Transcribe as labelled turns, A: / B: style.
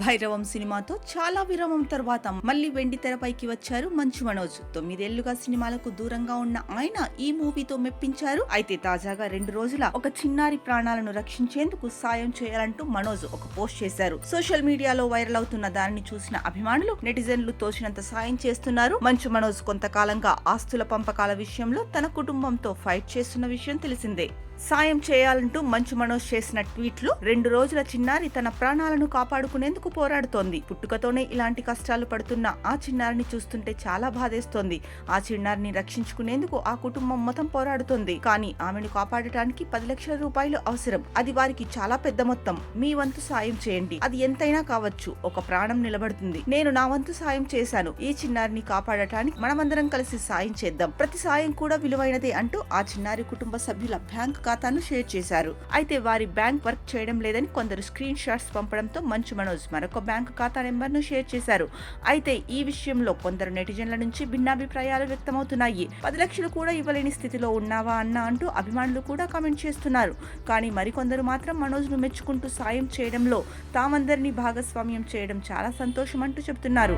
A: భైరవం సినిమాతో చాలా విరామం తర్వాత మళ్లీ వెండి తెరపైకి వచ్చారు మంచు మనోజ్. 9 ఏళ్లుగా సినిమాలకు దూరంగా ఉన్న ఆయన ఈ మూవీతో మెప్పించారు. అయితే తాజాగా 2 రోజుల ఒక చిన్నారి ప్రాణాలను రక్షించేందుకు సాయం చేయాలంటూ మనోజ్ ఒక పోస్ట్ చేశారు. సోషల్ మీడియాలో వైరల్ అవుతున్న దానిని చూసిన అభిమానులు, నెటిజన్లు తోచినంత సాయం చేస్తున్నారు. మంచు మనోజ్ కొంతకాలంగా ఆస్తుల పంపకాల విషయంలో తన కుటుంబంతో ఫైట్ చేస్తున్న విషయం తెలిసిందే. సాయం చేయాలంటూ మంచు మనోజ్ చేసిన ట్వీట్లు, 2 రోజుల చిన్నారి తన ప్రాణాలను కాపాడుకునేందుకు పోరాడుతోంది. పుట్టుకతోనే ఇలాంటి కష్టాలు పడుతున్న ఆ చిన్నారిని చూస్తుంటే చాలా బాధేస్తోంది. ఆ చిన్నారిని రక్షించుకునేందుకు ఆ కుటుంబం మొత్తం పోరాడుతోంది. కానీ ఆమెను కాపాడటానికి 10 లక్షల రూపాయలు అవసరం. అది వారికి చాలా పెద్ద మొత్తం. మీ వంతు సాయం చేయండి. అది ఎంతైనా కావచ్చు. ఒక ప్రాణం నిలబడుతుంది. నేను నా వంతు సాయం చేశాను. ఈ చిన్నారిని కాపాడటానికి మనమందరం కలిసి సాయం చేద్దాం. ప్రతి సాయం కూడా విలువైనదే అంటూ ఆ చిన్నారి కుటుంబ సభ్యుల బ్యాంక్ ఖాతాను షేర్ చేశారు. అయితే వారి బ్యాంక్ వర్క్ చేయడం లేదని కొందరు స్క్రీన్ షాట్స్ పంపడంతో మంచు మనోజ్ మరొక బ్యాంక్ ఖాతా నెంబర్ను షేర్ చేశారు. అయితే ఈ విషయంలో కొందరు నెటిజన్ల నుంచి భిన్నాభిప్రాయాలు వ్యక్తమవుతున్నాయి. 10 లక్షలు కూడా ఇవ్వలేని స్థితిలో ఉన్నావా అన్న అంటూ అభిమానులు కూడా కామెంట్ చేస్తున్నారు. కానీ మరికొందరు మాత్రం మనోజ్ ను మెచ్చుకుంటూ సాయం చేయడంలో తామందరినీ భాగస్వామ్యం చేయడం చాలా సంతోషం అంటూ చెబుతున్నారు.